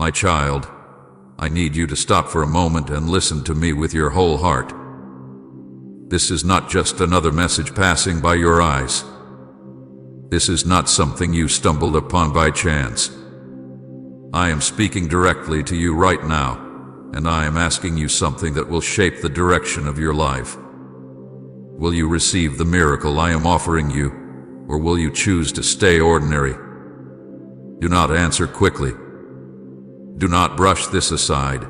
My child, I need you to stop for a moment and listen to me with your whole heart. This is not just another message passing by your eyes. This is not something you stumbled upon by chance. I am speaking directly to you right now, and I am asking you something that will shape the direction of your life. Will you receive the miracle I am offering you, or will you choose to stay ordinary? Do not answer quickly. Do not brush this aside.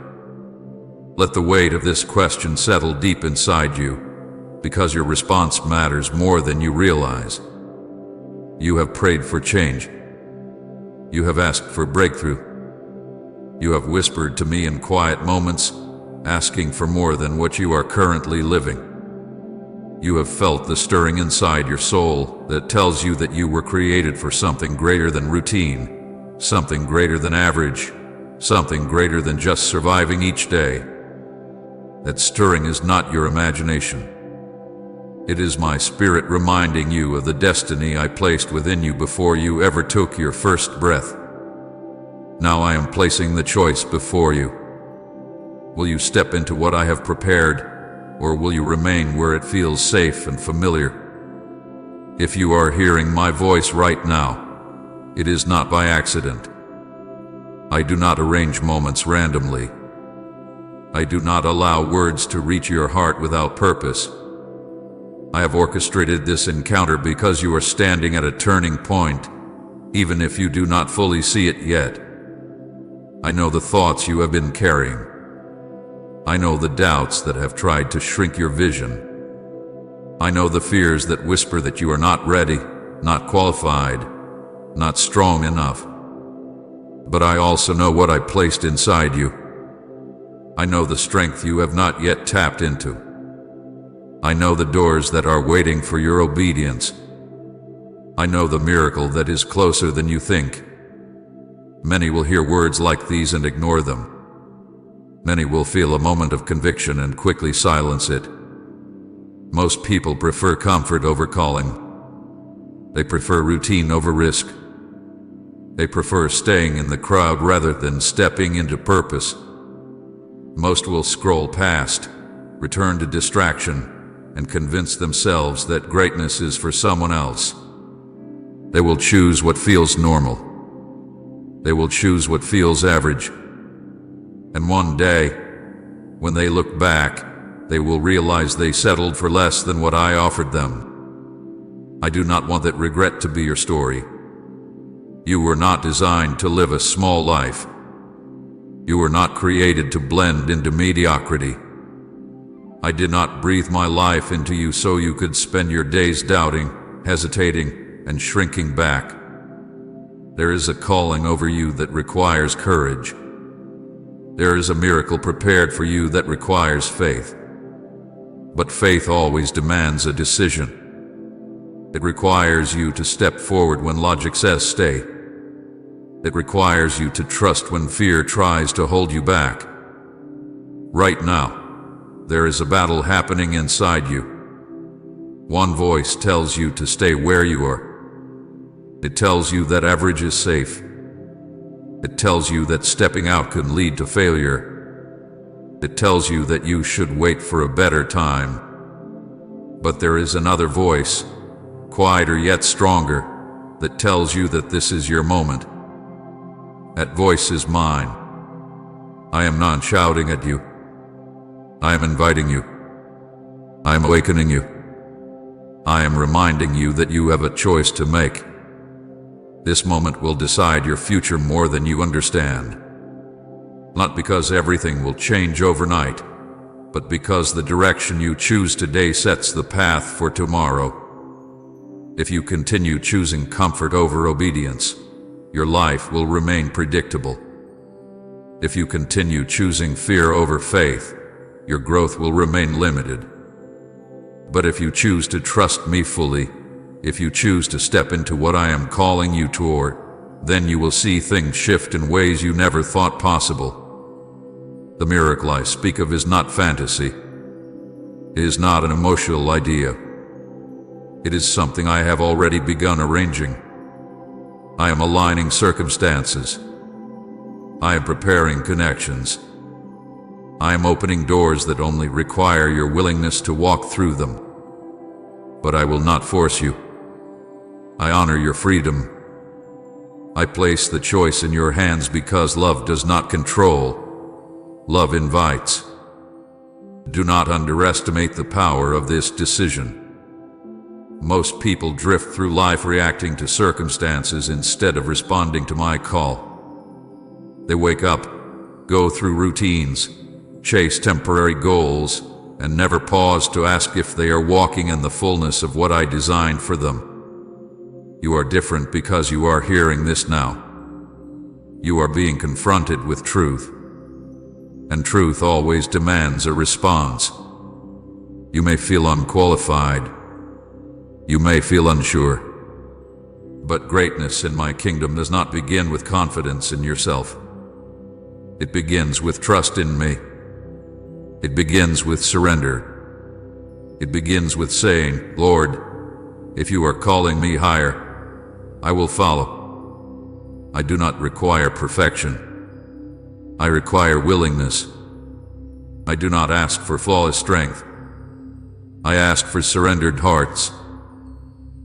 Let the weight of this question settle deep inside you, because your response matters more than you realize. You have prayed for change. You have asked for breakthrough. You have whispered to me in quiet moments, asking for more than what you are currently living. You have felt the stirring inside your soul that tells you that you were created for something greater than routine, something greater than average, something greater than just surviving each day. That stirring is not your imagination. It is my spirit reminding you of the destiny I placed within you before you ever took your first breath. Now I am placing the choice before you. Will you step into what I have prepared, or will you remain where it feels safe and familiar? If you are hearing my voice right now, it is not by accident. I do not arrange moments randomly. I do not allow words to reach your heart without purpose. I have orchestrated this encounter because you are standing at a turning point, even if you do not fully see it yet. I know the thoughts you have been carrying. I know the doubts that have tried to shrink your vision. I know the fears that whisper that you are not ready, not qualified, not strong enough. But I also know what I placed inside you. I know the strength you have not yet tapped into. I know the doors that are waiting for your obedience. I know the miracle that is closer than you think. Many will hear words like these and ignore them. Many will feel a moment of conviction and quickly silence it. Most people prefer comfort over calling. They prefer routine over risk. They prefer staying in the crowd rather than stepping into purpose. Most will scroll past, return to distraction, and convince themselves that greatness is for someone else. They will choose what feels normal. They will choose what feels average. And one day, when they look back, they will realize they settled for less than what I offered them. I do not want that regret to be your story. You were not designed to live a small life. You were not created to blend into mediocrity. I did not breathe my life into you so you could spend your days doubting, hesitating, and shrinking back. There is a calling over you that requires courage. There is a miracle prepared for you that requires faith. But faith always demands a decision. It requires you to step forward when logic says stay. It requires you to trust when fear tries to hold you back. Right now, there is a battle happening inside you. One voice tells you to stay where you are. It tells you that average is safe. It tells you that stepping out can lead to failure. It tells you that you should wait for a better time. But there is another voice, quieter yet stronger, that tells you that this is your moment. That voice is mine. I am not shouting at you. I am inviting you. I am awakening you. I am reminding you that you have a choice to make. This moment will decide your future more than you understand. Not because everything will change overnight, but because the direction you choose today sets the path for tomorrow. If you continue choosing comfort over obedience, your life will remain predictable. If you continue choosing fear over faith, your growth will remain limited. But if you choose to trust me fully, if you choose to step into what I am calling you toward, then you will see things shift in ways you never thought possible. The miracle I speak of is not fantasy. It is not an emotional idea. It is something I have already begun arranging. I am aligning circumstances. I am preparing connections. I am opening doors that only require your willingness to walk through them. But I will not force you. I honor your freedom. I place the choice in your hands because love does not control. Love invites. Do not underestimate the power of this decision. Most people drift through life reacting to circumstances instead of responding to my call. They wake up, go through routines, chase temporary goals, and never pause to ask if they are walking in the fullness of what I designed for them. You are different because you are hearing this now. You are being confronted with truth, and truth always demands a response. You may feel unqualified. You may feel unsure. But greatness in my kingdom does not begin with confidence in yourself. It begins with trust in me. It begins with surrender. It begins with saying, Lord, if you are calling me higher, I will follow. I do not require perfection. I require willingness. I do not ask for flawless strength. I ask for surrendered hearts.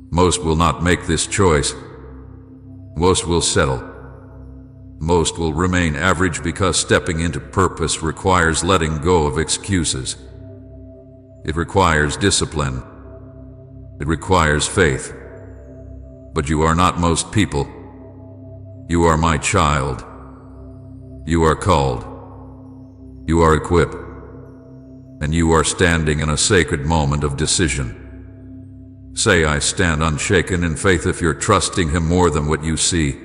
Most will not make this choice. Most will settle. Most will remain average because stepping into purpose requires letting go of excuses. It requires discipline. It requires faith. But you are not most people. You are my child. You are called. You are equipped. And you are standing in a sacred moment of decision. Say, I stand unshaken in faith if you're trusting Him more than what you see.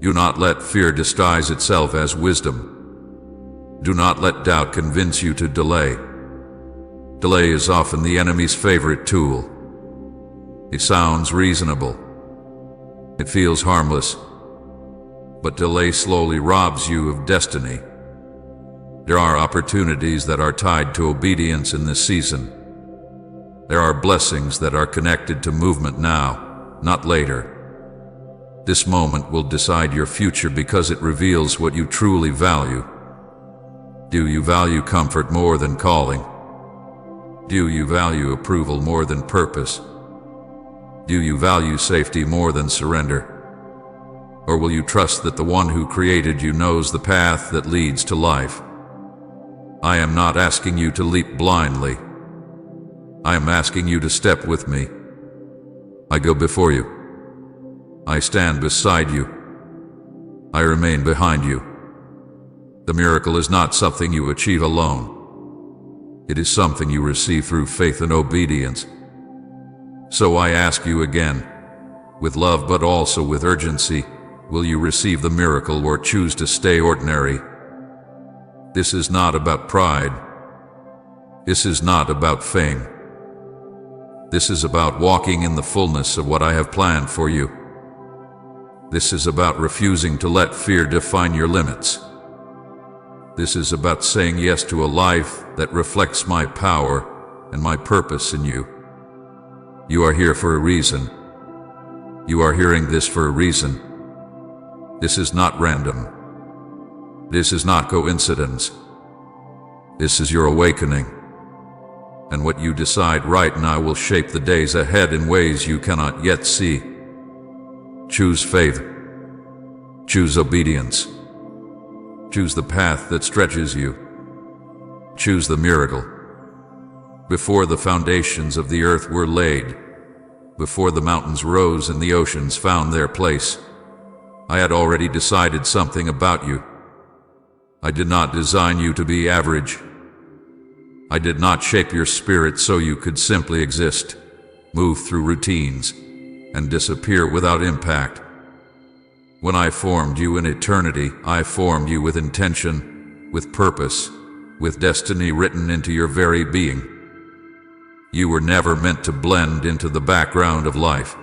Do not let fear disguise itself as wisdom. Do not let doubt convince you to delay. Delay is often the enemy's favorite tool. It sounds reasonable. It feels harmless. But delay slowly robs you of destiny. There are opportunities that are tied to obedience in this season. There are blessings that are connected to movement now, not later. This moment will decide your future because it reveals what you truly value. Do you value comfort more than calling? Do you value approval more than purpose? Do you value safety more than surrender? Or will you trust that the one who created you knows the path that leads to life? I am not asking you to leap blindly. I am asking you to step with me. I go before you. I stand beside you. I remain behind you. The miracle is not something you achieve alone. It is something you receive through faith and obedience. So I ask you again, with love but also with urgency, will you receive the miracle or choose to stay ordinary? This is not about pride. This is not about fame. This is about walking in the fullness of what I have planned for you. This is about refusing to let fear define your limits. This is about saying yes to a life that reflects my power and my purpose in you. You are here for a reason. You are hearing this for a reason. This is not random. This is not coincidence. This is your awakening. And what you decide right now will shape the days ahead in ways you cannot yet see. Choose faith. Choose obedience. Choose the path that stretches you. Choose the miracle. Before the foundations of the earth were laid, before the mountains rose and the oceans found their place, I had already decided something about you. I did not design you to be average. I did not shape your spirit so you could simply exist, move through routines, and disappear without impact. When I formed you in eternity, I formed you with intention, with purpose, with destiny written into your very being. You were never meant to blend into the background of life.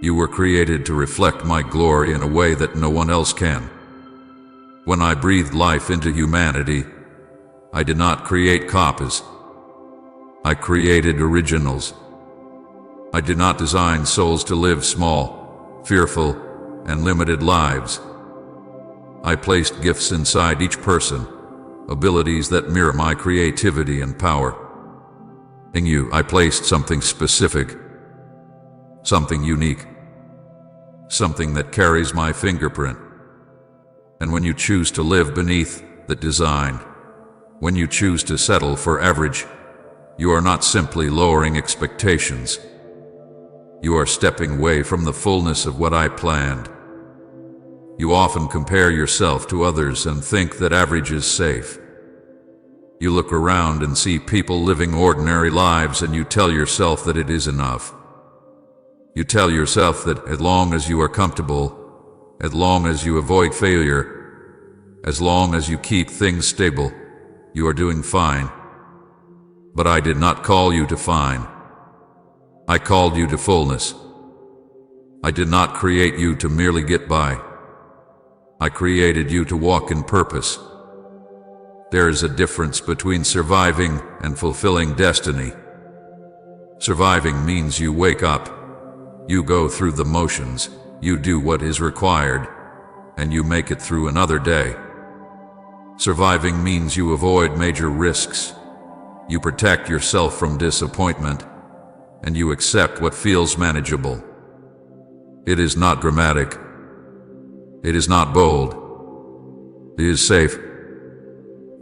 You were created to reflect my glory in a way that no one else can. When I breathed life into humanity, I did not create copies. I created originals. I did not design souls to live small, fearful, and limited lives. I placed gifts inside each person, abilities that mirror my creativity and power. In you, I placed something specific, something unique, something that carries my fingerprint. And when you choose to live beneath that design, when you choose to settle for average, you are not simply lowering expectations. You are stepping away from the fullness of what I planned. You often compare yourself to others and think that average is safe. You look around and see people living ordinary lives and you tell yourself that it is enough. You tell yourself that as long as you are comfortable, as long as you avoid failure, as long as you keep things stable, you are doing fine. But I did not call you to fine. I called you to fullness. I did not create you to merely get by. I created you to walk in purpose. There is a difference between surviving and fulfilling destiny. Surviving means you wake up, you go through the motions, you do what is required, and you make it through another day. Surviving means you avoid major risks, you protect yourself from disappointment, and you accept what feels manageable. It is not dramatic. It is not bold. It is safe.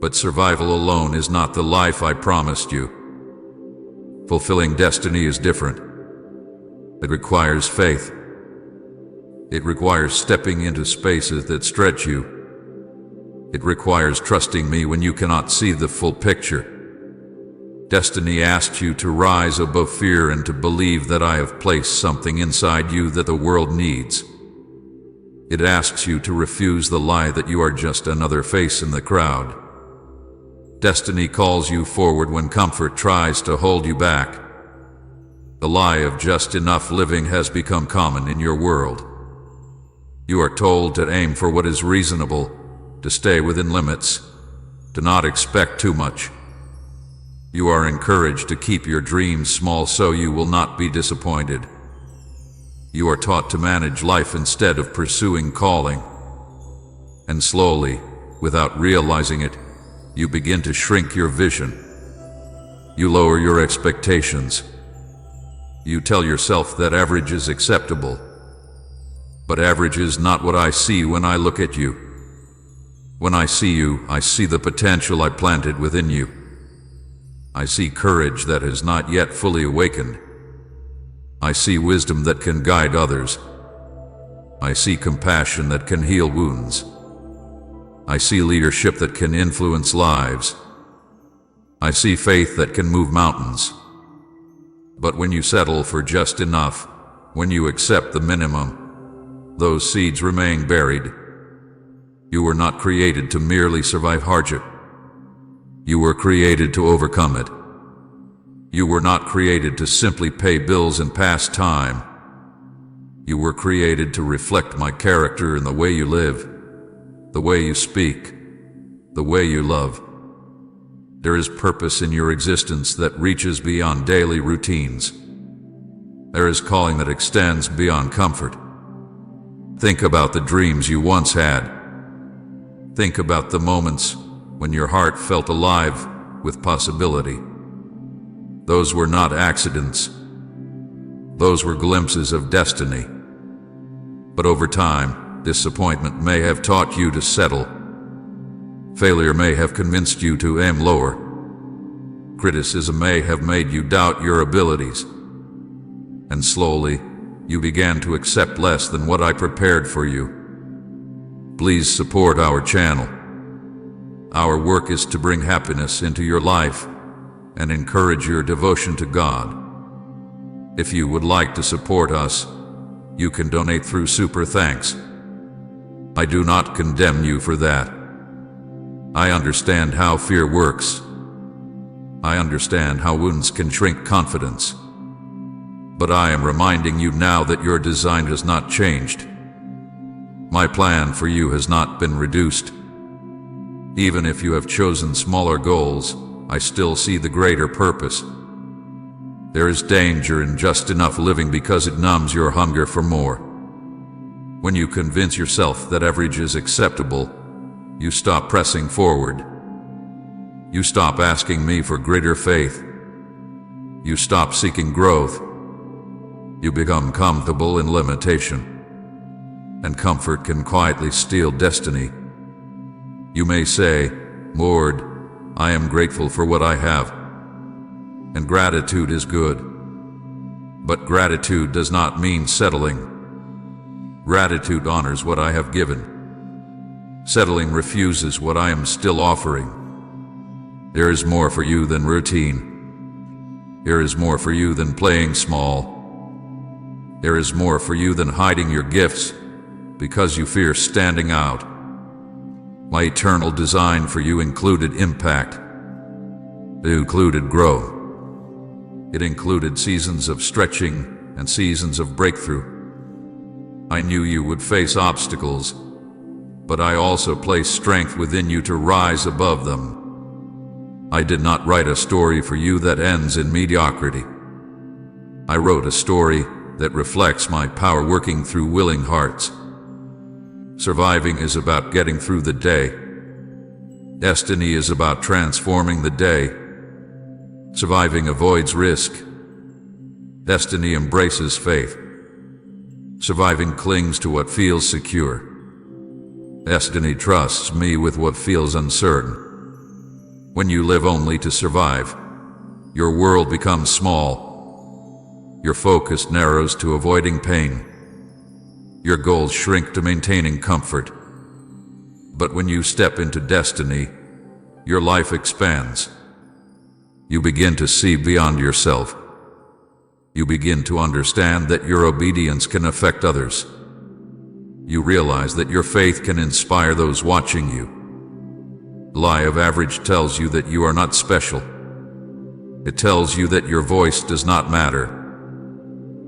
But survival alone is not the life I promised you. Fulfilling destiny is different. It requires faith. It requires stepping into spaces that stretch you. It requires trusting me when you cannot see the full picture. Destiny asks you to rise above fear and to believe that I have placed something inside you that the world needs. It asks you to refuse the lie that you are just another face in the crowd. Destiny calls you forward when comfort tries to hold you back. The lie of just enough living has become common in your world. You are told to aim for what is reasonable, to stay within limits, to not expect too much. You are encouraged to keep your dreams small so you will not be disappointed. You are taught to manage life instead of pursuing calling. And slowly, without realizing it, you begin to shrink your vision. You lower your expectations. You tell yourself that average is acceptable. But average is not what I see when I look at you. When I see you, I see the potential I planted within you. I see courage that has not yet fully awakened. I see wisdom that can guide others. I see compassion that can heal wounds. I see leadership that can influence lives. I see faith that can move mountains. But when you settle for just enough, when you accept the minimum, those seeds remain buried. You were not created to merely survive hardship. You were created to overcome it. You were not created to simply pay bills and pass time. You were created to reflect my character in the way you live, the way you speak, the way you love. There is purpose in your existence that reaches beyond daily routines. There is calling that extends beyond comfort. Think about the dreams you once had. Think about the moments when your heart felt alive with possibility. Those were not accidents. Those were glimpses of destiny. But over time, disappointment may have taught you to settle. Failure may have convinced you to aim lower. Criticism may have made you doubt your abilities. And slowly, you began to accept less than what I prepared for you. Please support our channel. Our work is to bring happiness into your life and encourage your devotion to God. If you would like to support us, you can donate through Super Thanks. I do not condemn you for that. I understand how fear works. I understand how wounds can shrink confidence. But I am reminding you now that your design has not changed. My plan for you has not been reduced. Even if you have chosen smaller goals, I still see the greater purpose. There is danger in just enough living because it numbs your hunger for more. When you convince yourself that average is acceptable, you stop pressing forward. You stop asking me for greater faith. You stop seeking growth. You become comfortable in limitation. And comfort can quietly steal destiny. You may say, "Lord, I am grateful for what I have." And gratitude is good. But gratitude does not mean settling. Gratitude honors what I have given. Settling refuses what I am still offering. There is more for you than routine. There is more for you than playing small. There is more for you than hiding your gifts because you fear standing out. My eternal design for you included impact. It included growth. It included seasons of stretching and seasons of breakthrough. I knew you would face obstacles, but I also placed strength within you to rise above them. I did not write a story for you that ends in mediocrity. I wrote a story that reflects my power working through willing hearts. Surviving is about getting through the day. Destiny is about transforming the day. Surviving avoids risk. Destiny embraces faith. Surviving clings to what feels secure. Destiny trusts me with what feels uncertain. When you live only to survive, your world becomes small. Your focus narrows to avoiding pain. Your goals shrink to maintaining comfort. But when you step into destiny, your life expands. You begin to see beyond yourself. You begin to understand that your obedience can affect others. You realize that your faith can inspire those watching you. The lie of average tells you that you are not special. It tells you that your voice does not matter.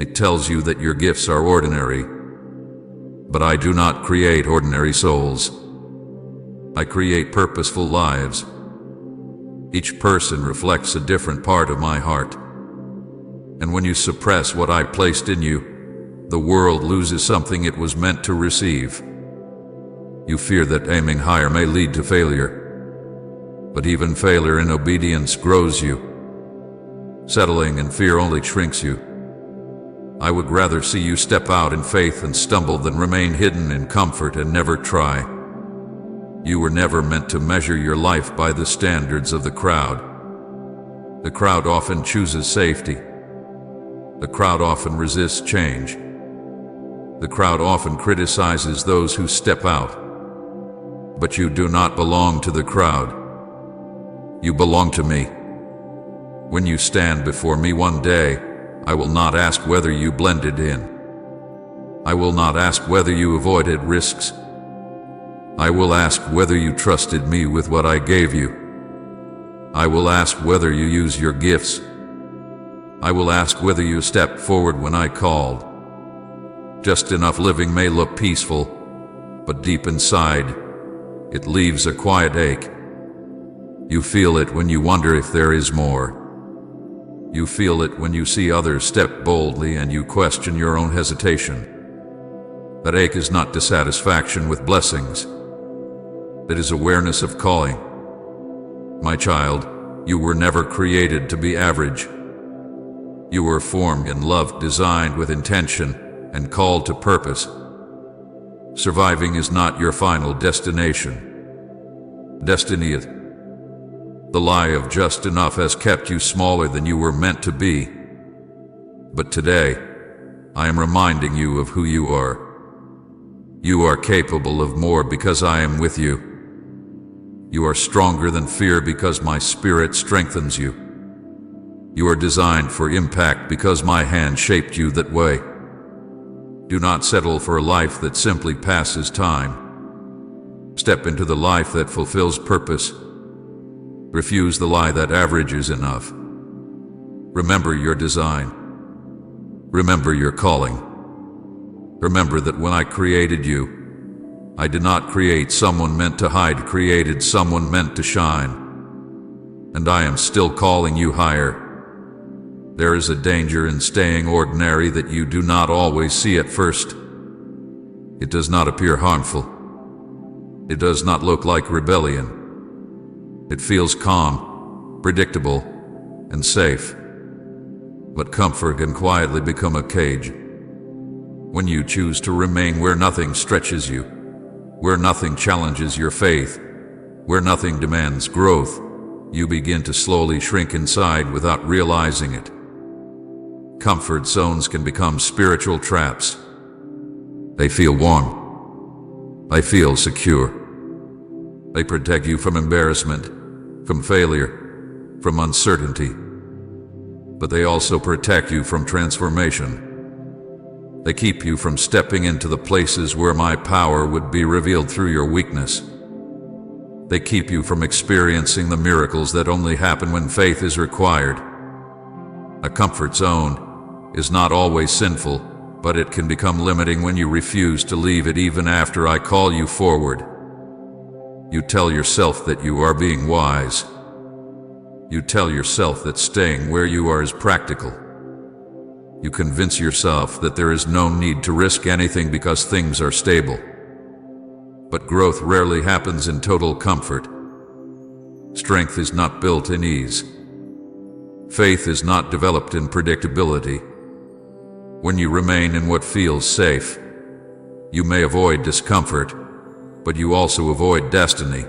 It tells you that your gifts are ordinary. But I do not create ordinary souls. I create purposeful lives. Each person reflects a different part of my heart. And when you suppress what I placed in you, the world loses something it was meant to receive. You fear that aiming higher may lead to failure. But even failure in obedience grows you. Settling in fear only shrinks you. I would rather see you step out in faith and stumble than remain hidden in comfort and never try. You were never meant to measure your life by the standards of the crowd. The crowd often chooses safety. The crowd often resists change. The crowd often criticizes those who step out. But you do not belong to the crowd. You belong to me. When you stand before me one day, I will not ask whether you blended in. I will not ask whether you avoided risks. I will ask whether you trusted me with what I gave you. I will ask whether you use your gifts. I will ask whether you stepped forward when I called. Just enough living may look peaceful, but deep inside, it leaves a quiet ache. You feel it when you wonder if there is more. You feel it when you see others step boldly and you question your own hesitation. That ache is not dissatisfaction with blessings. It is awareness of calling. My child, you were never created to be average. You were formed in love, designed with intention, and called to purpose. Surviving is not your final destination. Destiny is. The lie of just enough has kept you smaller than you were meant to be. But today, I am reminding you of who you are. You are capable of more because I am with you. You are stronger than fear because my spirit strengthens you. You are designed for impact because my hand shaped you that way. Do not settle for a life that simply passes time. Step into the life that fulfills purpose. Refuse the lie that average is enough. Remember your design. Remember your calling. Remember that when I created you, I did not create someone meant to hide, created someone meant to shine. And I am still calling you higher. There is a danger in staying ordinary that you do not always see at first. It does not appear harmful. It does not look like rebellion. It feels calm, predictable, and safe. But comfort can quietly become a cage. When you choose to remain where nothing stretches you, where nothing challenges your faith, where nothing demands growth, you begin to slowly shrink inside without realizing it. Comfort zones can become spiritual traps. They feel warm. They feel secure. They protect you from embarrassment, from failure, from uncertainty. But they also protect you from transformation. They keep you from stepping into the places where my power would be revealed through your weakness. They keep you from experiencing the miracles that only happen when faith is required. A comfort zone is not always sinful, but it can become limiting when you refuse to leave it even after I call you forward. You tell yourself that you are being wise. You tell yourself that staying where you are is practical. You convince yourself that there is no need to risk anything because things are stable. But growth rarely happens in total comfort. Strength is not built in ease. Faith is not developed in predictability. When you remain in what feels safe, you may avoid discomfort, but you also avoid destiny.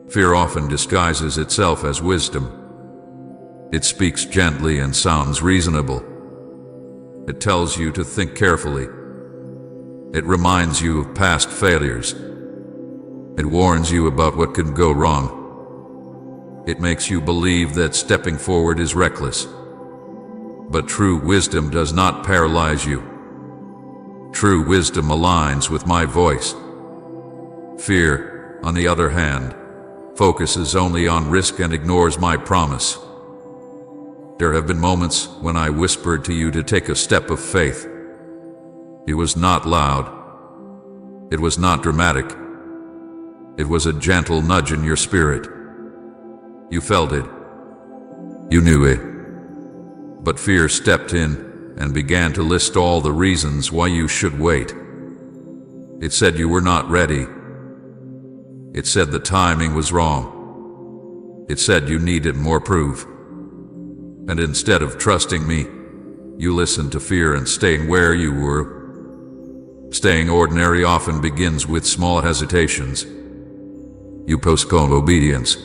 Fear often disguises itself as wisdom. It speaks gently and sounds reasonable. It tells you to think carefully. It reminds you of past failures. It warns you about what can go wrong. It makes you believe that stepping forward is reckless. But true wisdom does not paralyze you. True wisdom aligns with my voice. Fear, on the other hand, focuses only on risk and ignores my promise. There have been moments when I whispered to you to take a step of faith. It was not loud. It was not dramatic. It was a gentle nudge in your spirit. You felt it. You knew it. But fear stepped in and began to list all the reasons why you should wait. It said you were not ready. It said the timing was wrong. It said you needed more proof. And instead of trusting me, you listened to fear and stayed where you were. Staying ordinary often begins with small hesitations. You postpone obedience.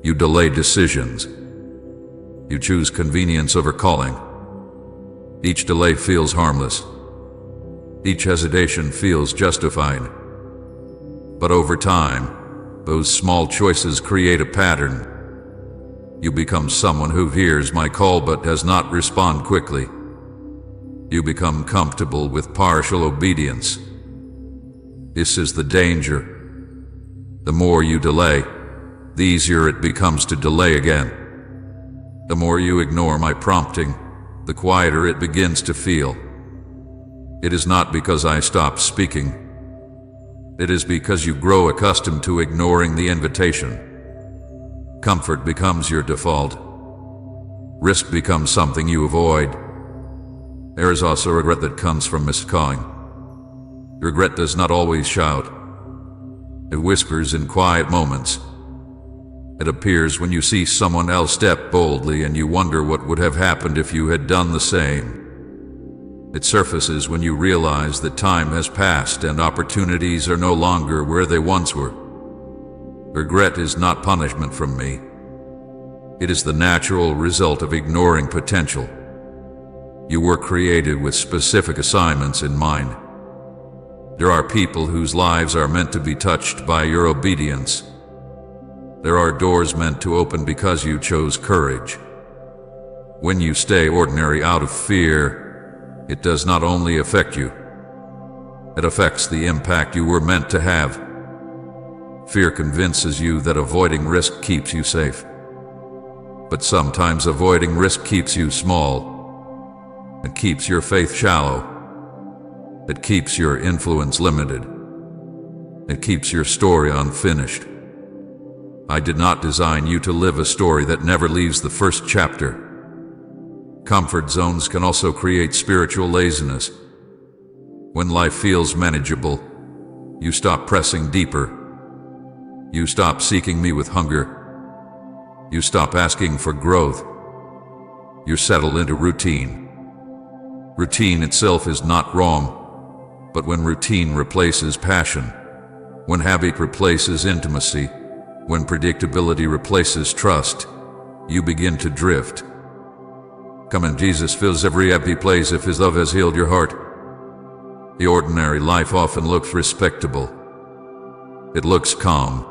You delay decisions. You choose convenience over calling. Each delay feels harmless. Each hesitation feels justified. But over time, those small choices create a pattern. You become someone who hears my call but does not respond quickly. You become comfortable with partial obedience. This is the danger. The more you delay, the easier it becomes to delay again. The more you ignore my prompting, the quieter it begins to feel. It is not because I stop speaking. It is because you grow accustomed to ignoring the invitation. Comfort becomes your default. Risk becomes something you avoid. There is also regret that comes from miscalling. Regret does not always shout. It whispers in quiet moments. It appears when you see someone else step boldly and you wonder what would have happened if you had done the same. It surfaces when you realize that time has passed and opportunities are no longer where they once were. Regret is not punishment from me. It is the natural result of ignoring potential. You were created with specific assignments in mind. There are people whose lives are meant to be touched by your obedience. There are doors meant to open because you chose courage. When you stay ordinary out of fear, it does not only affect you, it affects the impact you were meant to have. Fear convinces you that avoiding risk keeps you safe. But sometimes avoiding risk keeps you small. It keeps your faith shallow. It keeps your influence limited. It keeps your story unfinished. I did not design you to live a story that never leaves the first chapter. Comfort zones can also create spiritual laziness. When life feels manageable, you stop pressing deeper. You stop seeking me with hunger. You stop asking for growth. You settle into routine. Routine itself is not wrong, but when routine replaces passion, when habit replaces intimacy, when predictability replaces trust, you begin to drift. Come and Jesus fills every empty place if His love has healed your heart. The ordinary life often looks respectable. It looks calm.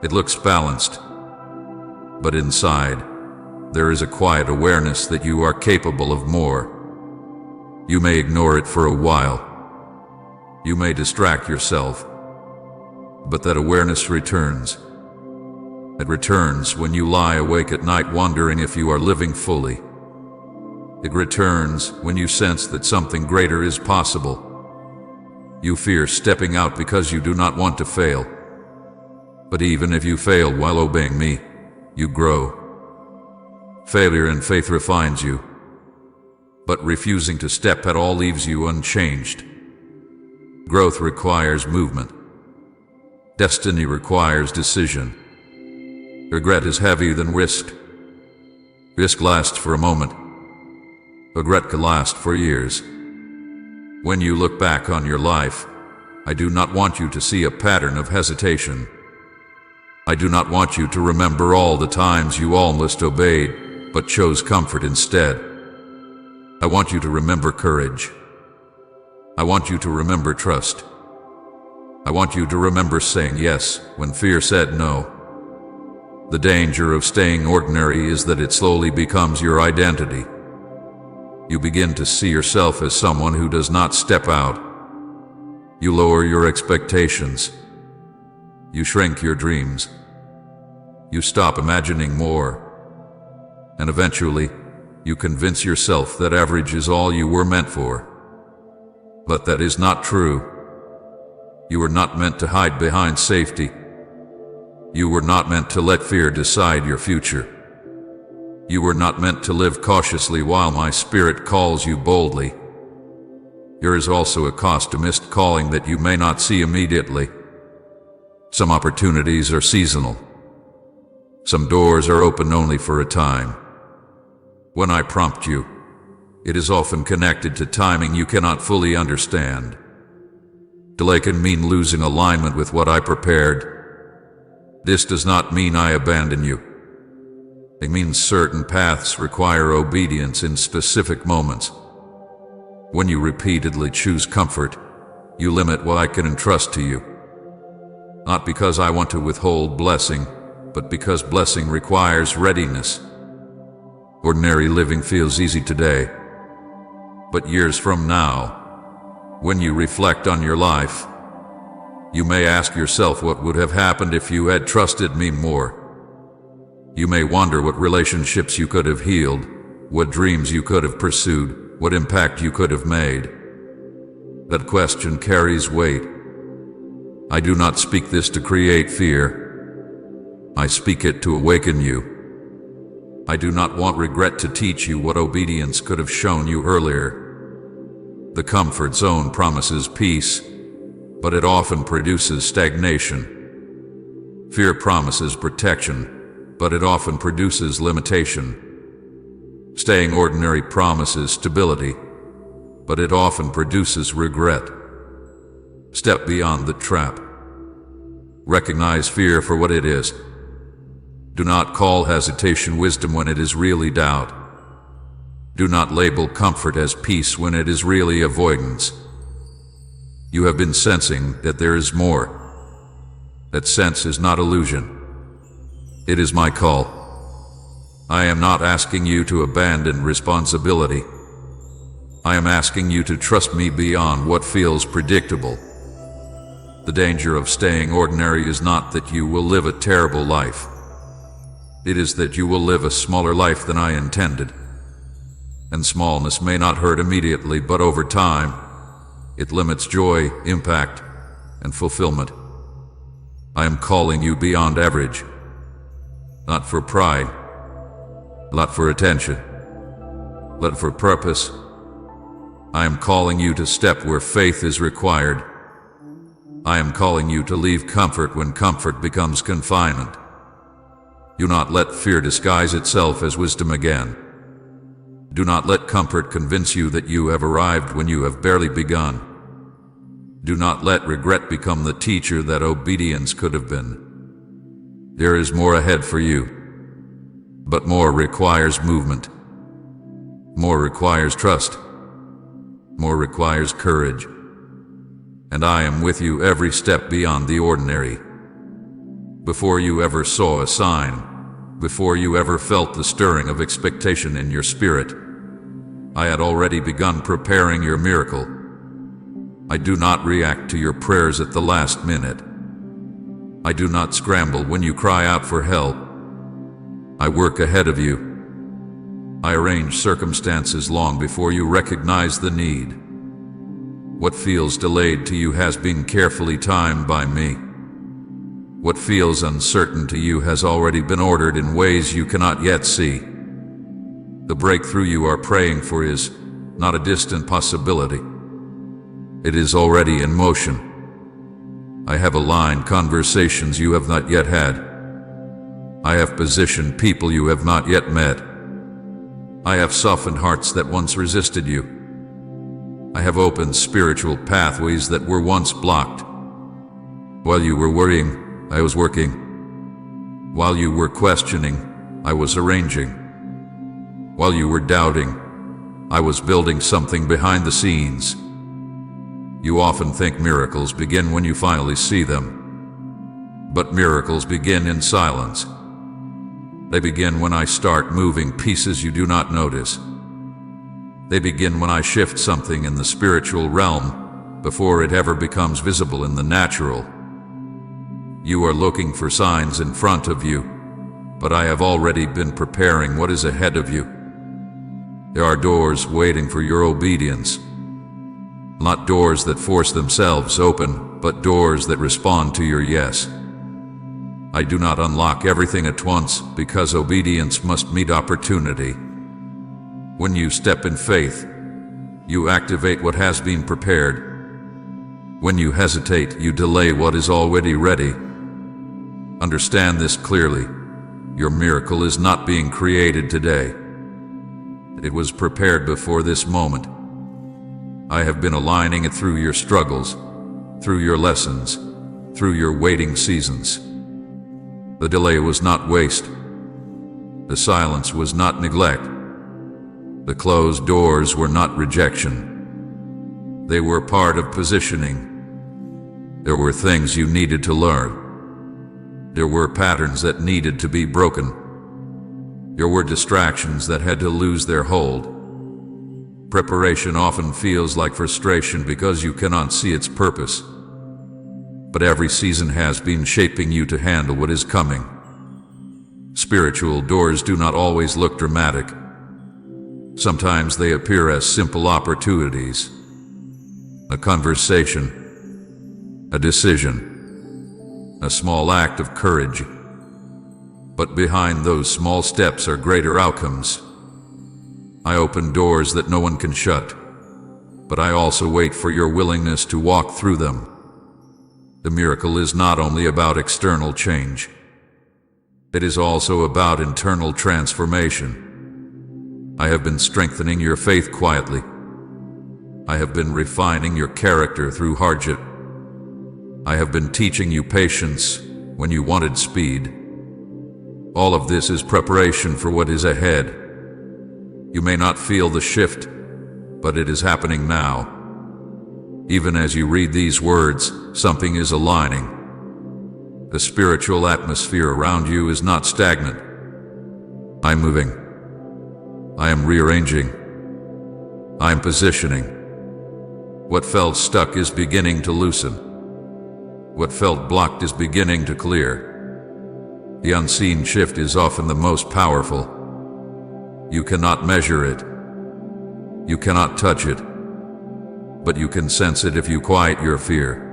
It looks balanced. But inside, there is a quiet awareness that you are capable of more. You may ignore it for a while. You may distract yourself. But that awareness returns. It returns when you lie awake at night wondering if you are living fully. It returns when you sense that something greater is possible. You fear stepping out because you do not want to fail. But even if you fail while obeying me, you grow. Failure in faith refines you, but refusing to step at all leaves you unchanged. Growth requires movement. Destiny requires decision. Regret is heavier than risk. Risk lasts for a moment. Regret can last for years. When you look back on your life, I do not want you to see a pattern of hesitation. I do not want you to remember all the times you almost obeyed, but chose comfort instead. I want you to remember courage. I want you to remember trust. I want you to remember saying yes when fear said no. The danger of staying ordinary is that it slowly becomes your identity. You begin to see yourself as someone who does not step out. You lower your expectations. You shrink your dreams. You stop imagining more. And eventually, you convince yourself that average is all you were meant for. But that is not true. You were not meant to hide behind safety. You were not meant to let fear decide your future. You were not meant to live cautiously while my Spirit calls you boldly. There is also a cost to missed calling that you may not see immediately. Some opportunities are seasonal. Some doors are open only for a time. When I prompt you, it is often connected to timing you cannot fully understand. Delay can mean losing alignment with what I prepared. This does not mean I abandon you. It means certain paths require obedience in specific moments. When you repeatedly choose comfort, you limit what I can entrust to you. Not because I want to withhold blessing, but because blessing requires readiness. Ordinary living feels easy today, but years from now, when you reflect on your life, you may ask yourself what would have happened if you had trusted me more. You may wonder what relationships you could have healed, what dreams you could have pursued, what impact you could have made. That question carries weight. I do not speak this to create fear. I speak it to awaken you. I do not want regret to teach you what obedience could have shown you earlier. The comfort zone promises peace, but it often produces stagnation. Fear promises protection, but it often produces limitation. Staying ordinary promises stability, but it often produces regret. Step beyond the trap. Recognize fear for what it is. Do not call hesitation wisdom when it is really doubt. Do not label comfort as peace when it is really avoidance. You have been sensing that there is more. That sense is not illusion. It is my call. I am not asking you to abandon responsibility. I am asking you to trust me beyond what feels predictable. The danger of staying ordinary is not that you will live a terrible life. It is that you will live a smaller life than I intended. And smallness may not hurt immediately, but over time, it limits joy, impact, and fulfillment. I am calling you beyond average. Not for pride, not for attention, but for purpose. I am calling you to step where faith is required. I am calling you to leave comfort when comfort becomes confinement. Do not let fear disguise itself as wisdom again. Do not let comfort convince you that you have arrived when you have barely begun. Do not let regret become the teacher that obedience could have been. There is more ahead for you, but more requires movement. More requires trust. More requires courage. And I am with you every step beyond the ordinary. Before you ever saw a sign, before you ever felt the stirring of expectation in your spirit, I had already begun preparing your miracle. I do not react to your prayers at the last minute. I do not scramble when you cry out for help. I work ahead of you. I arrange circumstances long before you recognize the need. What feels delayed to you has been carefully timed by me. What feels uncertain to you has already been ordered in ways you cannot yet see. The breakthrough you are praying for is not a distant possibility. It is already in motion. I have aligned conversations you have not yet had. I have positioned people you have not yet met. I have softened hearts that once resisted you. I have opened spiritual pathways that were once blocked. While you were worrying, I was working. While you were questioning, I was arranging. While you were doubting, I was building something behind the scenes. You often think miracles begin when you finally see them. But miracles begin in silence. They begin when I start moving pieces you do not notice. They begin when I shift something in the spiritual realm before it ever becomes visible in the natural. You are looking for signs in front of you, but I have already been preparing what is ahead of you. There are doors waiting for your obedience. Not doors that force themselves open, but doors that respond to your yes. I do not unlock everything at once because obedience must meet opportunity. When you step in faith, you activate what has been prepared. When you hesitate, you delay what is already ready. Understand this clearly. Your miracle is not being created today. It was prepared before this moment. I have been aligning it through your struggles, through your lessons, through your waiting seasons. The delay was not waste. The silence was not neglect. The closed doors were not rejection. They were part of positioning. There were things you needed to learn. There were patterns that needed to be broken. There were distractions that had to lose their hold. Preparation often feels like frustration because you cannot see its purpose. But every season has been shaping you to handle what is coming. Spiritual doors do not always look dramatic. Sometimes they appear as simple opportunities. A conversation, a decision, a small act of courage. But behind those small steps are greater outcomes. I open doors that no one can shut, but I also wait for your willingness to walk through them. The miracle is not only about external change. It is also about internal transformation. I have been strengthening your faith quietly. I have been refining your character through hardship. I have been teaching you patience when you wanted speed. All of this is preparation for what is ahead. You may not feel the shift, but it is happening now. Even as you read these words, something is aligning. The spiritual atmosphere around you is not stagnant. I am moving. I am rearranging. I am positioning. What felt stuck is beginning to loosen. What felt blocked is beginning to clear. The unseen shift is often the most powerful. You cannot measure it. You cannot touch it. But you can sense it if you quiet your fear.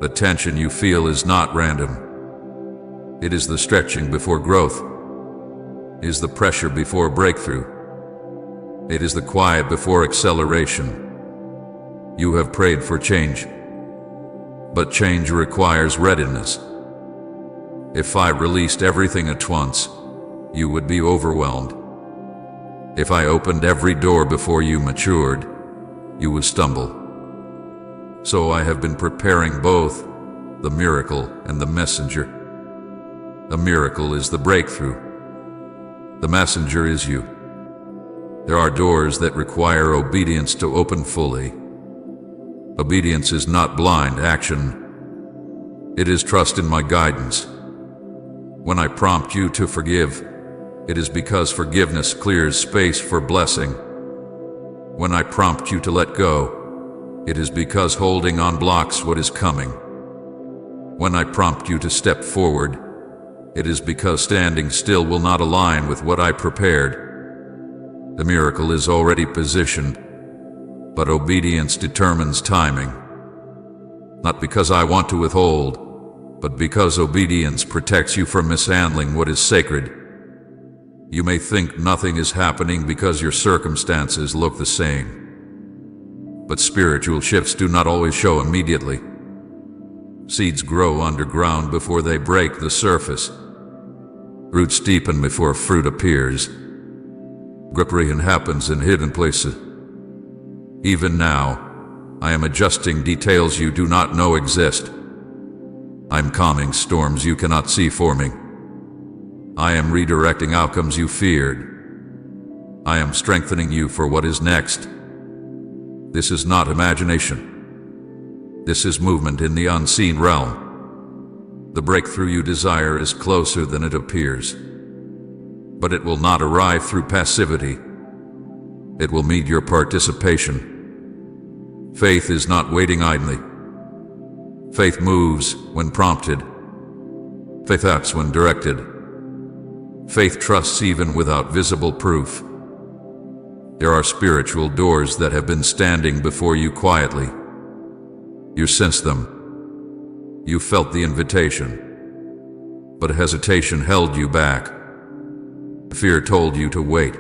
The tension you feel is not random. It is the stretching before growth. It is the pressure before breakthrough. It is the quiet before acceleration. You have prayed for change, but change requires readiness. If I released everything at once, you would be overwhelmed. If I opened every door before you matured, you would stumble. So I have been preparing both the miracle and the messenger. The miracle is the breakthrough. The messenger is you. There are doors that require obedience to open fully. Obedience is not blind action. It is trust in my guidance. When I prompt you to forgive, it is because forgiveness clears space for blessing. When I prompt you to let go, it is because holding on blocks what is coming. When I prompt you to step forward, it is because standing still will not align with what I prepared. The miracle is already positioned, but obedience determines timing. Not because I want to withhold, but because obedience protects you from mishandling what is sacred. You may think nothing is happening because your circumstances look the same. But spiritual shifts do not always show immediately. Seeds grow underground before they break the surface. Roots deepen before fruit appears. Preparation happens in hidden places. Even now, I am adjusting details you do not know exist. I'm calming storms you cannot see forming. I am redirecting outcomes you feared. I am strengthening you for what is next. This is not imagination. This is movement in the unseen realm. The breakthrough you desire is closer than it appears. But it will not arrive through passivity. It will meet your participation. Faith is not waiting idly. Faith moves when prompted. Faith acts when directed. Faith trusts even without visible proof. There are spiritual doors that have been standing before you quietly. You sensed them. You felt the invitation. But hesitation held you back. Fear told you to wait.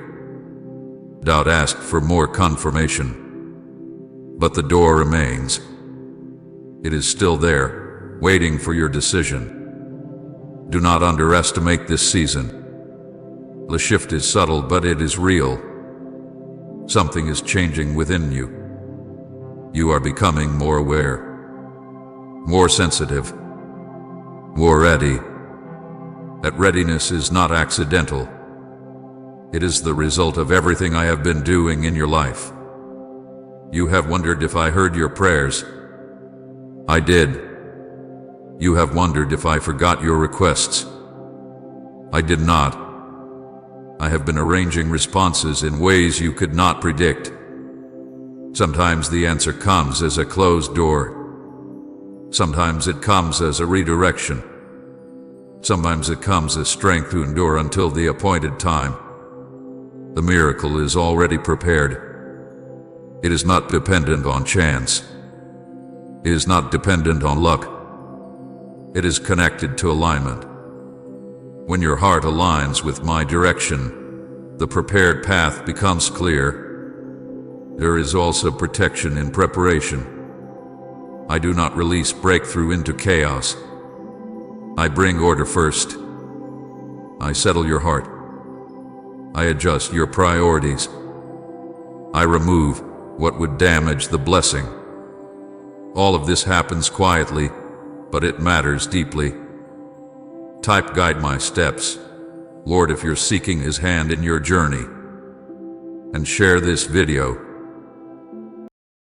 Doubt asked for more confirmation. But the door remains. It is still there, waiting for your decision. Do not underestimate this season. The shift is subtle, but it is real. Something is changing within you. You are becoming more aware, more sensitive, more ready. That readiness is not accidental. It is the result of everything I have been doing in your life. You have wondered if I heard your prayers. I did. You have wondered if I forgot your requests. I did not. I have been arranging responses in ways you could not predict. Sometimes the answer comes as a closed door. Sometimes it comes as a redirection. Sometimes it comes as strength to endure until the appointed time. The miracle is already prepared. It is not dependent on chance. It is not dependent on luck. It is connected to alignment. When your heart aligns with my direction, the prepared path becomes clear. There is also protection in preparation. I do not release breakthrough into chaos. I bring order first. I settle your heart. I adjust your priorities. I remove what would damage the blessing. All of this happens quietly, but it matters deeply. Type guide my steps, Lord, if you're seeking His hand in your journey. And share this video.